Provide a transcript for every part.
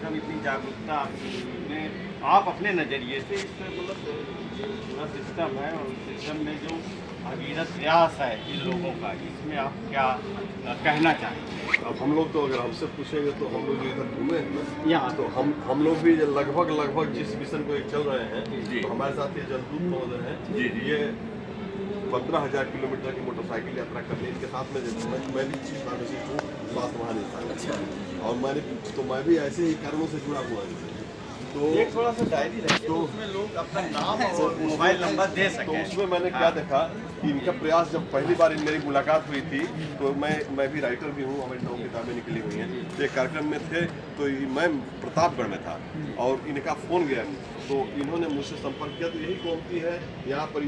System, इतनी जागरूकता में आप अपने नज़रिए से इस मतलब पूरा सिस्टम है और सिस्टम में जो अविरत प्रयास है इन लोगों का, इसमें आप क्या कहना चाहेंगे? अब हम लोग तो अगर हमसे पूछेंगे तो हम लोग जो इधर घूमे हैं ना, यहाँ तो हम लोग भी लगभग जिस मिशन को चल रहे हैं, तो हमारे साथ ये जलदूत महोदय हैं, ये 15,000 किलोमीटर की मोटरसाइकिल यात्रा करने इनके साथ में मैं भी फार्मासिस्ट हूँ, स्वास्थ्य महानिदेशक, और मैं भी ऐसे ही कारणों से जुड़ा हुआ हूँ। तो एक थोड़ा सा डायरी रखिए, तो उसमें लोग अपना नाम और मोबाइल नंबर दे सकें। तो उसमें मैंने क्या देखा कि इनका प्रयास, जब पहली बार मेरी मुलाकात हुई थी, तो मैं भी राइटर भी हूँ, हमारी 9 किताबें निकली हुई हैं, तो एक कार्यक्रम में थे, तो मैं प्रतापगढ़ में था और इनका फ़ोन गया, तो इन्होंने मुझसे संपर्क किया। तो यही गोमती है, यहाँ पर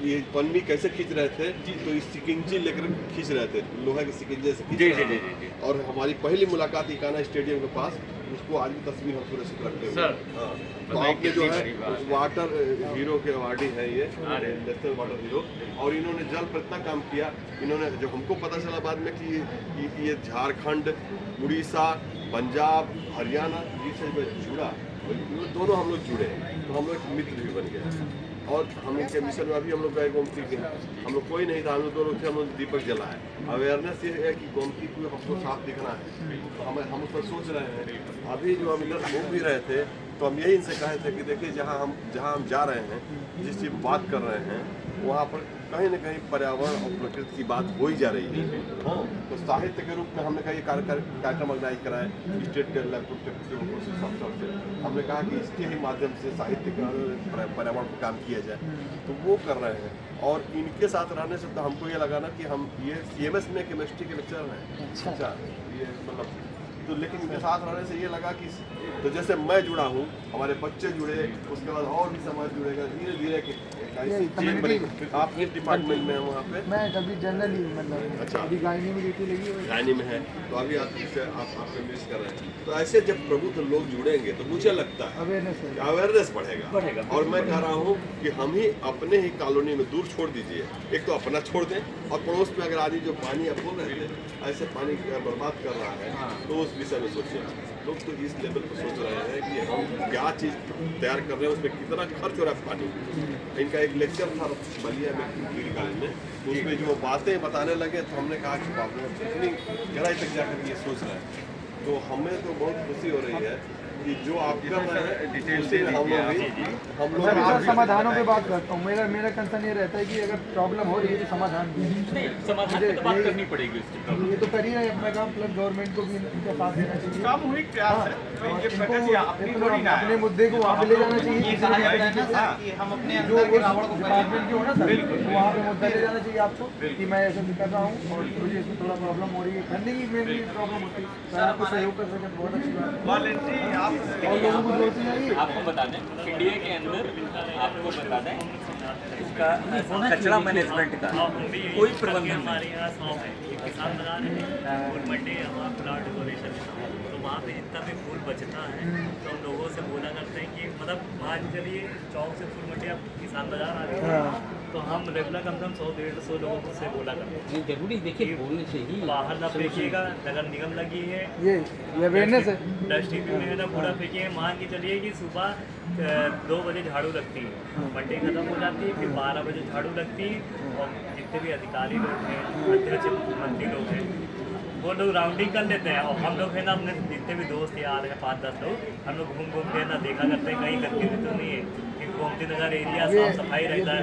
ये पन्नी कैसे खींच रहे थे, तो इस सिकिंजी लेकर खींच रहे थे, लोहे के सिकिंजे से खींच रहे थे। और हमारी पहली मुलाकात इकाना स्टेडियम के पास, उसको आज भी तस्वीर हम सुरक्षित रखते हैं। हाँ, तो आपने जो है वाटर हीरो के अवार्डी है ये, नेशनल वाटर हीरो, और इन्होंने जल पर इतना काम किया। इन्होंने, जब हमको पता चला बाद में कि ये झारखंड, उड़ीसा, पंजाब, हरियाणा से जुड़ा, दोनों हम लोग जुड़े, तो हम लोग मित्र भी बन गए। और हम इनके मिशन में अभी हम लोग गए गोमती के, हम लोग कोई नहीं था, हम लोग 2 लोग थे, हम लोग दीपक जलाए। अवेयरनेस ये है कि गोमती को हमको साफ दिखना है, तो हम उस पर सोच रहे हैं। अभी जो हम इधर घूम भी रहे थे, तो हम यही इनसे कहे थे कि देखिए, जहाँ हम जा रहे हैं, जिस चीज़ बात कर रहे हैं, वहाँ पर कहीं न कहीं पर्यावरण और प्रकृति की बात हो ही जा रही है। तो साहित्य के रूप में हमने कहा ये कार्यक्रम ऑर्गेनाइज कराए स्टेट लैब से। हमने कहा कि इसके ही माध्यम से साहित्य का पर्यावरण पर काम किया जाए, तो वो कर रहे हैं। और इनके साथ रहने से तो हमको ये लगा ना कि हम ये CMS में केमिस्ट्री के लेक्चर हैं। अच्छा, ये मतलब तो, लेकिन इनके साथ रहने से ये लगा कि तो जैसे मैं जुड़ा हूँ, हमारे बच्चे जुड़े, उसके बाद और भी समाज जुड़ेगा धीरे धीरे। आप किस डिपार्टमेंट में हैं वहाँ पे? मैं अभी जनरल ही, मतलब अच्छा, अभी गायनी में ड्यूटी लगी हुई, गायनी में है, तो अभी आपसे मिस कर रहे हैं। तो ऐसे जब प्रबुद्ध लोग जुड़ेंगे, तो मुझे लगता है अवेयरनेस बढ़ेगा। और मैं कह रहा हूँ कि हम ही अपने ही कॉलोनी में दूर छोड़ दीजिए, एक तो अपना छोड़ दें, और पड़ोस में अगर आदमी जो पानी आप बोल रहे थे ऐसे पानी बर्बाद कर रहा है, तो उस विषय में सोचिए। लोग तो इस लेवल पर सोच रहे हैं कि हम क्या चीज़ तैयार कर रहे हैं, उसमें कितना खर्च हो रहा है पानी। इनका एक लेक्चर था बलिया में, डिग्री कॉलेज में, तो उसमें जो बातें बताने लगे, तो हमने कहा कि बाप रे, कितनी गहराई तक जाकर ये सोच रहे हैं। तो हमें तो बहुत खुशी हो रही है कि जो आप कर रहे हैं डिटेल से हम लोग समाधानों पे बात करता हूँ। मेरा कंसर्न ये रहता है कि अगर प्रॉब्लम हो रही है तो समाधान समाधान की तो बात करनी पड़ेगी उसकी। ये तो कर ही रहे अपना काम, प्लस गवर्नमेंट को भी इनका साथ देना चाहिए। सामूहिक प्रयास है, ये प्रकृति अपनी थोड़ी ना है। अपने मुद्दे को वहाँ पे ले जाना चाहिए। ये कहा जाता है ना सर कि हम अपने जो अंदर के रावण को डिपार्टमेंट की हो ना सर, बिल्कुल, वहाँ पे मुद्दा ले जाना चाहिए आपको कि मैं ऐसे कर रहा हूँ और मुझे इसमें थोड़ा प्रॉब्लम हो रही है। करने की मेरी प्रॉब्लम होती है, सर आपको सहयोग कर सकें बहुत अच्छी बात है। वॉलंटरी आप और लोगों को जोड़ते जाइए। आपको बता दें, इंडिया के अंदर आपको बता दें, इसका कचरा मैनेजमेंट का कोई प्रबंधन हमारे यहाँ शॉप है, किसान बाजार है, फूल मंडी है, हमारा प्लाट डेकोरेशन है, तो वहाँ पे जितना भी फूल बचता है तो हम लोगों से बोला करते हैं कि मतलब मान चलिए चौक से फूल मंडी आप किसान बाजार आ रहे हैं, तो हम रेगुलर कम से कम 100-150 लोगों से बोला करते हैं जरूरी, देखिए बोलने से ही बाहर ना फेंकिएगा, नगर निगम लगी है, ये अवेयरनेस है। डस्टबिन में है ना कूड़ा फेंकिए। मान के चलिए कि सुबह 2 बजे झाड़ू लगती है, मंडी खत्म हो जाती है, फिर 12 बजे झाड़ू लगती है, और जितने भी अधिकारी लोग हैं, अध्यक्ष मंत्री लोग हैं, वो लोग राउंडिंग कर लेते हैं, और हम लोग है ना अपने जितने भी दोस्त यार हैं 5-10 लोग, हम लोग घूम के ना देखा करते हैं कहीं गंदगी तो नहीं है, कि गोमती नगर एरिया साफ सफाई रहता है,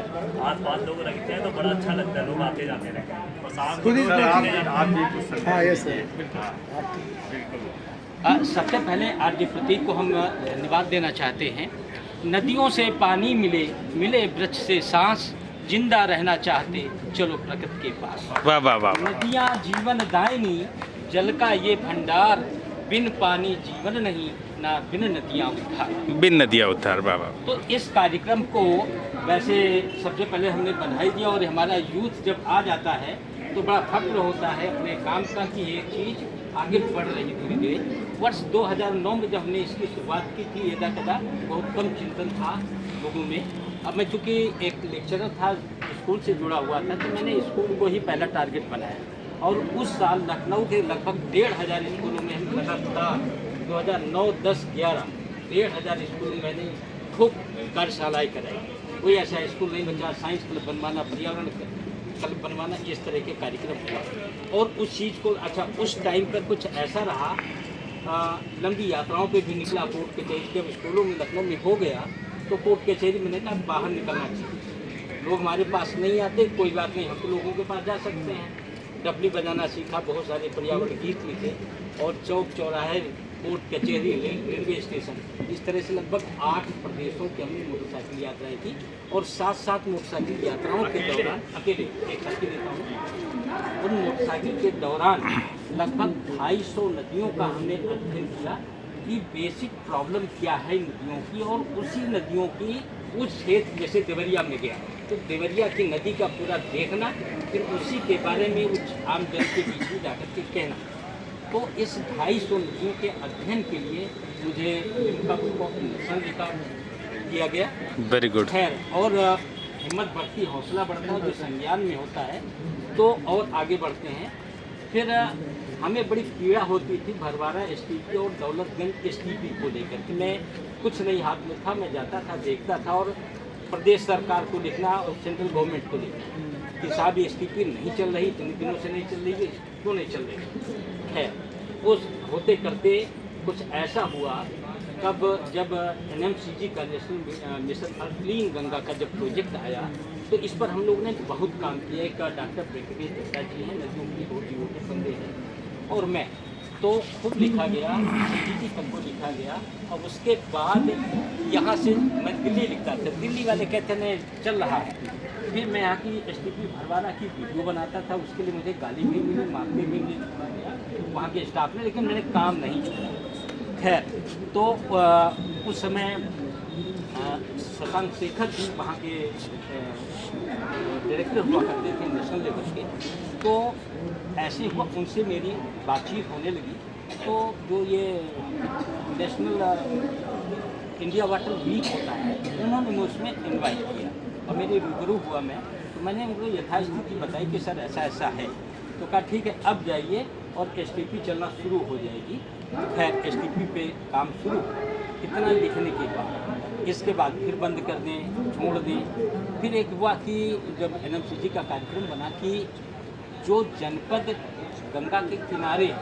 आस-पास लोग रखते हैं, तो बड़ा अच्छा लगता है, लोग आते जाते रहते हैं। और शाम को हाँ यस सर, सबसे पहले आरडी प्रतीक को हम धन्यवाद देना चाहते हैं। नदियों से पानी मिले वृक्ष से सांस, जिंदा रहना चाहते चलो प्रकृति के पास। वाह वाह वाह। नदियाँ जीवन दायिनी, जल का ये भंडार, बिन पानी जीवन नहीं, ना बिन नदियाँ उद्धार। बिन नदियाँ उद्धार, वाह वाह। तो इस कार्यक्रम को वैसे सबसे पहले हमने बधाई दिया, और हमारा यूथ जब आ जाता है तो बड़ा फक्र होता है अपने काम का कि ये चीज़ आगे बढ़ रही धीरे धीरे। वर्ष 2009 में जब हमने इसकी शुरुआत की थी, यदा कदा बहुत कम चिंतन था लोगों में। अब मैं चूँकि एक लेक्चरर था, स्कूल से जुड़ा हुआ था, तो मैंने स्कूल को ही पहला टारगेट बनाया, और उस साल लखनऊ के लगभग 1500 स्कूलों में हम लगातार 2009, 10, 11 1,500 स्कूल में मैंने खूब कार्यशालाएँ कराई। कोई ऐसा स्कूल नहीं बचा, साइंस क्लब बनवाना, पर्यावरण क्लब बनवाना, इस तरह के कार्यक्रम हुआ। और उस चीज़ को अच्छा उस टाइम पर कुछ ऐसा रहा, लंबी यात्राओं पे भी निकला कोर्ट कचहरी। जब स्कूलों में लखनऊ में हो गया तो कोर्ट कचहरी मैंने कहा बाहर निकलना चाहिए, लोग हमारे पास नहीं आते, कोई बात नहीं, हम तो लोगों के पास जा सकते हैं। डफली बजाना सीखा, बहुत सारे पर्यावरण गीत लिखे और चौक चौराहे, कोर्ट कचहरी, रेलवे स्टेशन, इस तरह से लगभग 8 प्रदेशों की हमने मोटरसाइकिल यात्राएं की। और 7 मोटरसाइकिल यात्राओं के दौरान अकेले एक साथी देता हूँ, उन मोटरसाइकिल के दौरान लगभग 250 नदियों का हमने अध्ययन किया कि बेसिक प्रॉब्लम क्या है नदियों की, और उसी नदियों की उस क्षेत्र जैसे देवरिया में गया तो देवरिया की नदी का पूरा देखना, फिर उसी के बारे में उस आम जन के बीच में जाकर के कहना। तो इस 250 नदियों के अध्ययन के लिए मुझे Limca book of nation record दिया गया। Very good. खैर, और हिम्मत बढ़ती, हौसला बढ़ता है, जो संज्ञान में होता है तो और आगे बढ़ते हैं। फिर हमें बड़ी पीड़ा होती थी भरवारा एसटीपी और दौलतगंज एसटीपी को लेकर के। मैं कुछ नहीं हाथ में था, मैं जाता था, देखता था, और प्रदेश सरकार को लिखना और सेंट्रल गवर्नमेंट को लिखना कि साहब ये एसटीपी नहीं चल रही, इतने दिनों से नहीं चल रही है, क्यों नहीं चल रही है। उस होते करते कुछ ऐसा हुआ कब जब एनएमसीजी का national mission for clean Ganga का जब प्रोजेक्ट आया तो इस पर हम लोगों ने बहुत काम किया। एक डॉक्टर वेंकटेश दत्ता जी हैं, नदियों की रोटियों के बंदे हैं, और मैं तो खूब लिखा गया, सीजीटी तक को लिखा गया। और उसके बाद यहाँ से मैं दिल्ली लिखता था, दिल्ली वाले कहते नहीं चल रहा है। फिर मैं यहाँ की एसटीपी भरवारा की वीडियो बनाता था, उसके लिए मुझे गाली भी मिली, मारते भी मिली वहाँ के स्टाफ ने, लेकिन मैंने काम नहीं छोड़ा। खैर, तो उस समय शशांक शेखर जी वहाँ के डायरेक्टर हुआ करते थे नेशनल लेवल के। तो ऐसे हुआ, उनसे मेरी बातचीत होने लगी। तो जो ये नेशनल इंडिया वाटर वीक होता है, उन्होंने मुझे उसमें इन्वाइट किया और मेरे रूबरू हुआ मैं। तो मैंने उनको यथास्थिति बताई कि सर ऐसा ऐसा है। तो कहा ठीक है, अब जाइए और एसटीपी चलना शुरू हो जाएगी। खैर, एसटीपी पे काम शुरू, इतना लिखने के बाद इसके बाद फिर बंद कर दें, छोड़ दें। फिर एक हुआ कि जब एनएमसीजी का कार्यक्रम बना कि जो जनपद गंगा के किनारे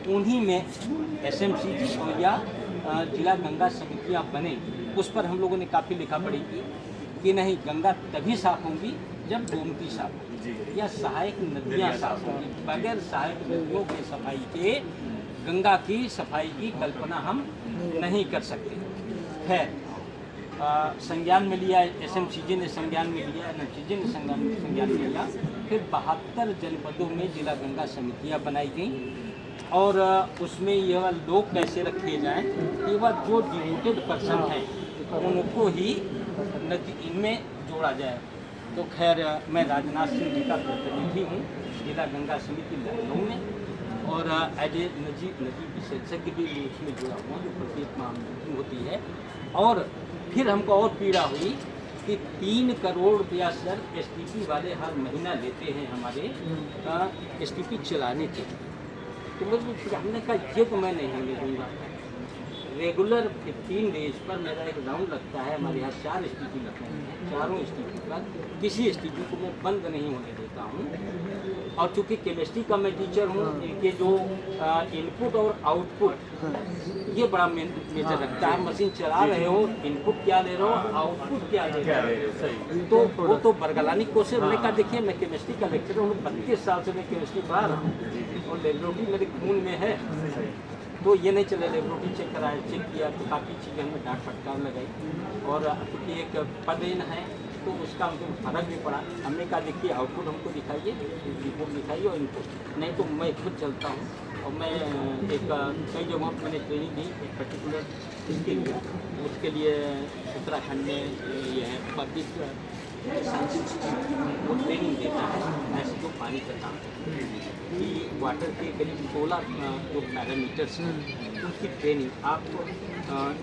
उन्हीं में एसएमसीजी हो या जिला गंगा समितियां बने, उस पर हम लोगों ने काफ़ी लिखा पढ़ी की कि नहीं, गंगा तभी साफ होंगी जब गोमती साफ होगी या सहायक नदियाँ साफ होंगी। बगैर सहायक नदियों की सफाई के गंगा की सफाई की कल्पना हम नहीं कर सकते। खैर, संज्ञान में लिया, एसएमसीजी ने संज्ञान में लिया, एनएमसीजी ने संज्ञान में लिया। फिर 72 जनपदों में जिला गंगा समितियां बनाई गई और उसमें यह लोग कैसे रखे जाएं कि वह जो डिवोटेड पर्सन हैं उनको ही नदी इनमें जोड़ा जाए। तो खैर, मैं राजनाथ सिंह जी का प्रतिनिधि हूँ जिला गंगा समिति लखनऊ में, और एज ए नदी विशेषज्ञ भी उसमें जुड़ा हुआ जो प्रत्येक माह मीटिंग होती है। और फिर हमको और पीड़ा हुई कि 3 करोड़ रुपया सर एसटीपी वाले हर महीना लेते हैं हमारे एसटीपी चलाने के। तो मुझे हमने कहा ये तो मैं नहीं होने दूँगा। रेगुलर 15 डेज पर मेरा एक राउंड लगता है, हमारे यहाँ 4 एसटीपी लगते हैं, चारों एसटीपी पर किसी एसटीपी को मैं बंद नहीं होने देता हूँ। और चूँकि केमिस्ट्री का मैं टीचर हूँ, इनके जो इनपुट और आउटपुट ये बड़ा मेजर रखता है। मशीन चला रहे हो, इनपुट क्या ले रहे हो, आउटपुट क्या ले रहे हो, तो वो तो बरगलाने की कोशिश। मैंने कहा देखिए, मैं केमिस्ट्री का लेक्चर हूँ, 32 साल से मैं केमिस्ट्री पढ़ा रहा हूँ और लेबोरेटरी मेरे खून में है। तो ये नहीं चले, लेबोरेटरी चेक कराया, चेक किया तो काफ़ी चीज़ें हमें डांट फटकार लगाई। और क्योंकि एक पदेन है तो उसका हमको फर्क भी पड़ा। हमने कहा देखिए, आउटपुट हमको दिखाइए, रिपोर्ट दिखाइए और इनपुट नहीं तो मैं खुद चलता हूँ। और मैं एक कई जगहों पर मैंने ट्रेनिंग दी एक पर्टिकुलर इसके लिए, उसके लिए उत्तराखंड में ये है पब्लिक वो ट्रेनिंग देता है ऐसे जो पानी का काम कि वाटर के करीब 16 जो पैरामीटर्स हैं उनकी ट्रेनिंग आप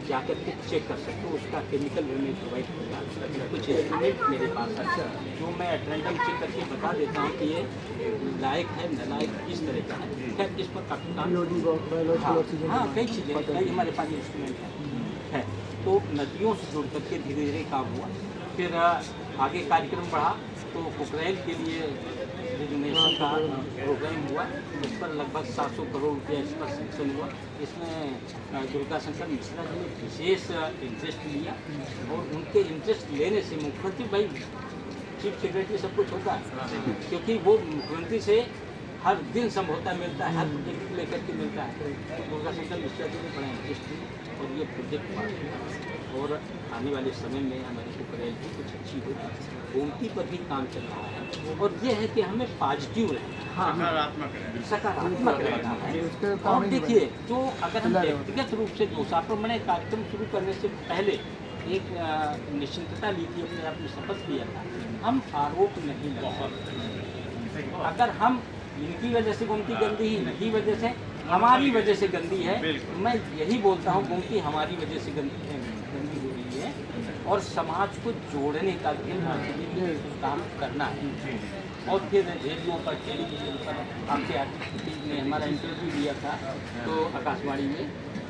जाकर के चेक कर सकते हो, उसका केमिकल भी मैं प्रोवाइड करता। कुछ इंस्ट्रूमेंट मेरे पास है जो मैं रैंडम चेक करके बता देता हूँ कि ये लायक है नालायक किस तरह का है। खैर इस पर काफी काम, हाँ कई चीज़ें, कई हमारे पास इंस्ट्रूमेंट है। तो नदियों से जुड़ करके धीरे धीरे काम हुआ। फिर आगे कार्यक्रम बढ़ा तो पोखरेल के लिए रिजुनेशन का प्रोग्राम हुआ, उस पर लगभग 700 करोड़ रुपया इस पर सेंक्शन हुआ। इसमें दुर्गा शंकर मिश्रा जी ने विशेष इंटरेस्ट लिया और उनके इंटरेस्ट लेने से मुख्यमंत्री भाई चीफ सेक्रेटरी सब कुछ होता है, क्योंकि वो मुख्यमंत्री से हर दिन समझौता मिलता है, हर प्रोजेक्ट को लेकर के मिलता है। तो दुर्गा शंकर मिश्रा जी ने बड़ा इंटरेस्ट लिया और ये प्रोजेक्ट पास हुआ और आने वाले समय में हमारी पोखरेल भी कुछ अच्छी होगी। गोमती पर भी काम चल रहा है और ये है कि हमें पॉजिटिव रहना, हाँ सकारात्मक रहना है। और देखिए जो अगर हम व्यक्तिगत रूप से दोषारोपण, मैंने कार्यक्रम शुरू करने से पहले एक निश्चिंतता ली थी, अपने आप में शपथ लिया था, हम आरोप नहीं लगाते। अगर हम इनकी वजह से गोमती गंदी ही, इनकी वजह से हमारी वजह से गंदी है, मैं यही बोलता हूँ गोमती हमारी वजह से गंदी हो रही है और समाज को जोड़ने का काम करना है। और फिर रेडियो पर, टेलीविजन पर आपके आर्टिस्ट ने हमारा इंटरव्यू लिया था तो आकाशवाणी में,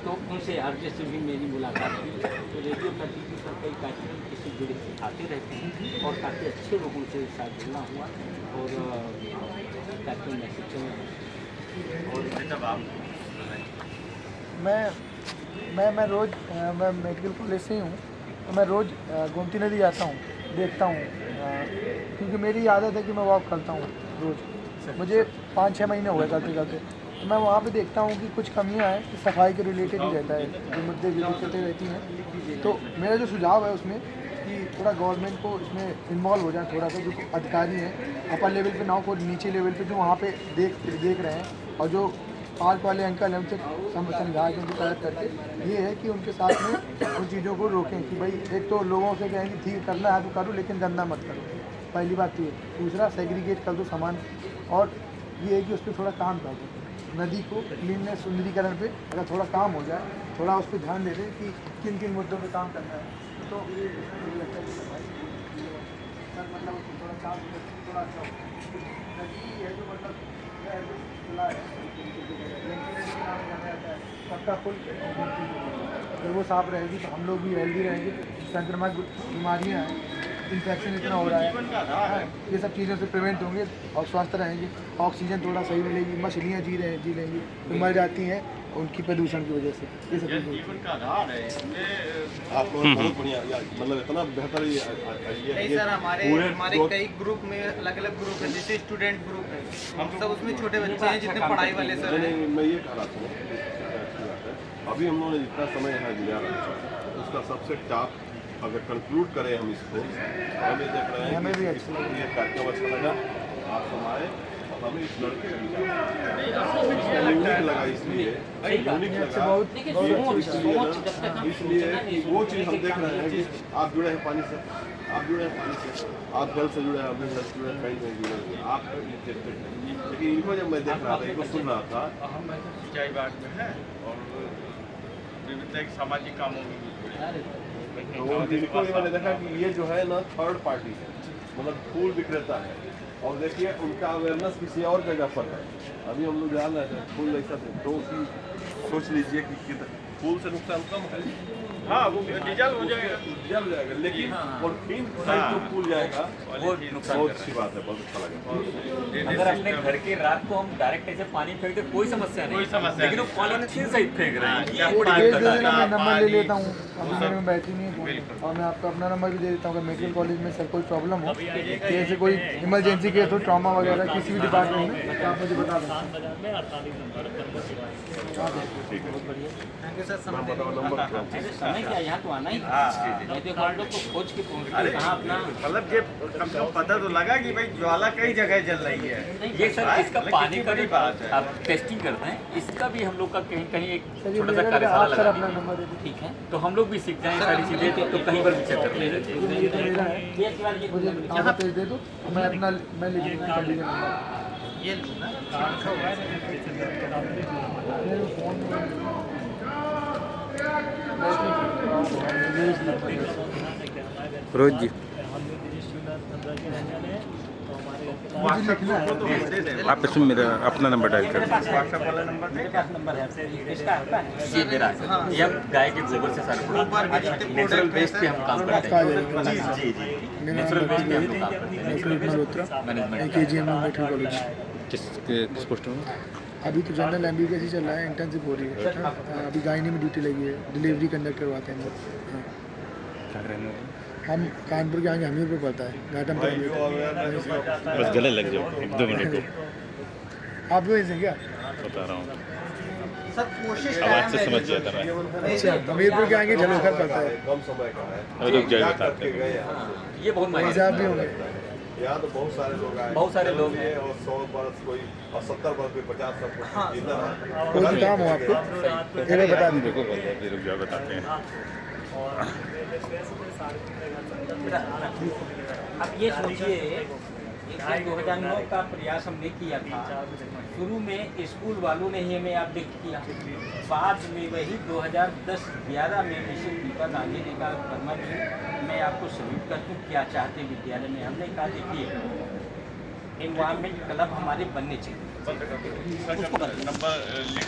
तो उनसे आरजे से भी मेरी मुलाकात हुई। तो रेडियो पर, टीवी पर कई कार्यक्रम किसी जुड़े आते रहते हैं और काफ़ी अच्छे लोगों से साथ जुड़ना हुआ और कार्यक्रम में शिक्षण। और जब आप मैं रोज़ मैं मेडिकल कॉलेज से ही हूँ, तो मैं रोज़ गोमती नदी आता हूँ, देखता हूँ, क्योंकि मेरी आदत है कि मैं वॉक करता हूँ रोज़। मुझे 5-6 महीने हो गए करते करते, तो मैं वहाँ पे देखता हूँ कि कुछ कमियाँ हैं, कि सफाई के रिलेटेड ही रहता है, जो मुद्दे जो दिक्कतें रहती हैं। तो मेरा जो सुझाव है उसमें कि थोड़ा गवर्नमेंट को इसमें इन्वॉल्व हो जाए, थोड़ा सा जो अधिकारी हैं अपर लेवल पे ना हो, नीचे लेवल पे जो वहाँ पे देख रहे हैं और जो पार्क वाले अंकल हैं उनसे समझा के उनकी तरफ करके ये है कि उनके साथ में उन चीज़ों को रोकें कि भाई एक तो लोगों से कहें कि ठीक करना है तो करो, लेकिन गंदा मत करो, पहली बात तो ये। दूसरा, सेग्रीगेट कर दो सामान, और ये है कि उस पर थोड़ा काम कर दो, नदी को क्लीननेस सुंदरीकरण पे अगर थोड़ा काम हो जाए, थोड़ा उस पर ध्यान दे दें कि किन किन मुद्दों पे काम करना है, तो मुझे लगता है कि सफाई मतलब उसको थोड़ा काम थोड़ा अच्छा हो। नदी है जो मतलब खुला है, सबका फुल, अगर वो साफ रहेगी तो हम लोग भी हेल्दी रहेंगे। संक्रमक बीमारियाँ हैं, इन्फेक्शन इतना हो रहा है, ये सब चीज़ों से प्रिवेंट होंगे और स्वस्थ रहेंगे। ऑक्सीजन थोड़ा सही मिलेगी, मछलियाँ जी लेंगी तो मर जाती हैं उनकी प्रदूषण की वजह से। ये सब जीवन का आधार है। आप लोग बहुत बढ़िया, मतलब इतना बेहतर ये नहीं सर, हमारे कई ग्रुप में अलग अलग ग्रुप है, जैसे स्टूडेंट ग्रुप है, हम सब उसमें छोटे बच्चे हैं जितने पढ़ाई वाले सर हैं। नहीं, मैं ये कह रहा था, अभी हम लोगों ने जितना समय यहाँ गुजारा उसका सबसे टॉप अगर कंक्लूड करें हम इसको, हम ये देख रहे हैं कि ये कार्यक्रम अच्छा लगा, आप हमारे हमें इस लड़के का यूनिक लगा, इसलिए यूनिक लगा इसलिए कि वो चीज़ हम देख रहे हैं कि आप जुड़े हैं पानी से, आप जुड़े हैं पानी से, आप जल से जुड़े हैं, आप जल से जुड़े हैं, कहीं नहीं जुड़े हैं, आप इंटरेस्टेड हैं। लेकिन इनको जब मैं देख रहा था, इनको सुन रहा था, हम सिंचाई विभाग में है और विभिन्न सामाजिक कामों में भी जुड़े। तो जिनको मैंने देखा कि ये जो है ना थर्ड पार्टी है, मतलब फूल विक्रेता है, और देखिए उनका अवेयरनेस किसी और जगह पर है। अभी हम लोग जान रहे थे फूल ऐसा थे, तो उसकी सोच लीजिए कि फूल से नुकसान कम है, हाँ वो डीजल हो जाएगा, जल जाएगा, लेकिन पॉलिथीन साइड जो फूल जाएगा वो बहुत अच्छी बात है, बहुत अच्छा लगा। अगर अपने घर के रात को हम डायरेक्ट ऐसे पानी फेंकते कोई समस्या नहीं, लेकिन वो पॉलिथीन सहित फेंक रहे हैं, ये बड़ी दिक्कत है। मैं नंबर ले लेता हूँ, अभी मेरे में बैटरी नहीं है और मैं आपको अपना नंबर भी दे देता हूँ। अगर मेडिकल कॉलेज में सर कोई प्रॉब्लम हो, जैसे कोई इमरजेंसी केस हो, ट्रॉमा वगैरह किसी भी डिपार्टमेंट में, तो आप मुझे बता दें। में 48 नंबर थैंक यू सर, समय देने के लिए। अरे समय क्या, यहाँ तो आना ही मेडिकल कॉरिडोर को खोज के पहुँच अरे के कहाँ अपना मतलब ये कम से कम पता तो लगा कि भाई ज्वाला कई जगह जल रही है। ये सर इसका लेकिन पानी का भी बात है। आप टेस्टिंग करते हैं, इसका भी हम लोग का कहीं कहीं एक सर ये छोटा सा मेरा कार्यशाला आप सर लगा अपना दीजिए, नंबर दे दीजिए। ठीक है। तो हम लोग भी सीख जाएं सारी चीज़ें, तो कहीं पर भी चेक कर लेते हैं। ये तो मेरा है, मुझे आधा पेज दे दो, मैं अपना मैं लिख दूँगा कर लीजिए नंबर। ये लो ना, मेरे फ़ोन में रोज जी मुझे लिखना है। आप इसमें मेरा अपना नंबर डायल कर मेरे पास नंबर है इसका आपका है? ये मेरा है। ये हम गाय के गोबर से सारा प्रोडक्ट नेचुरल वेस्ट पे हम काम करते हैं। जी जी नेचुरल वेस्ट पे हम लोग काम करते हैं। Doctor Malhotra management KGM medical college. किस पोस्ट में? अभी तो जनरल MBBS ही चल रहा है, इंटर्नशिप हो रही है। हाँ, अभी गायनी में ड्यूटी लगी है, डिलीवरी कंडक्ट करवाते हैं हम लोग। हाँ। क्या रहने वाले? हम कानपुर के आगे हमीरपुर पड़ता है, घाटम पर हमीरपुर। बस गले लग जाओ 1-2 मिनट को आप भी वहीं से क्या? बता रहा हूँ सर कोशिश आवाज़ से समझ जाता मैं। अच्छा, हमीरपुर के आगे झलोखर पड़ता है। कम समय का है। अभी रुक जाइए बताते हैं। गए यहाँ से। ये बहुत वहीं महंगा से आप भी होंगे। यहाँ तो बहुत सारे लोग आए, बहुत सारे लोग हैं। और 100 वर्ष कोई और 70 वर्ष कोई 50 वर्ष इतना कोई भी काम हो आपको एक बार बता दीजिए। रुको बोलते रुक जाओ बताते हैं। अब ये सोचिए, 2009 का प्रयास हमने किया था। शुरू में स्कूल वालों ने ही हमें अपडेट किया, बाद में वही 2010-11 में मिशन दीपक आगे ने कहा वर्मा जी मैं आपको सल्यूट करता हूँ, क्या चाहते हैं विद्यालय में। हमने कहा देखिए एनवायरमेंट क्लब हमारे बनने चाहिए। नंबर लिख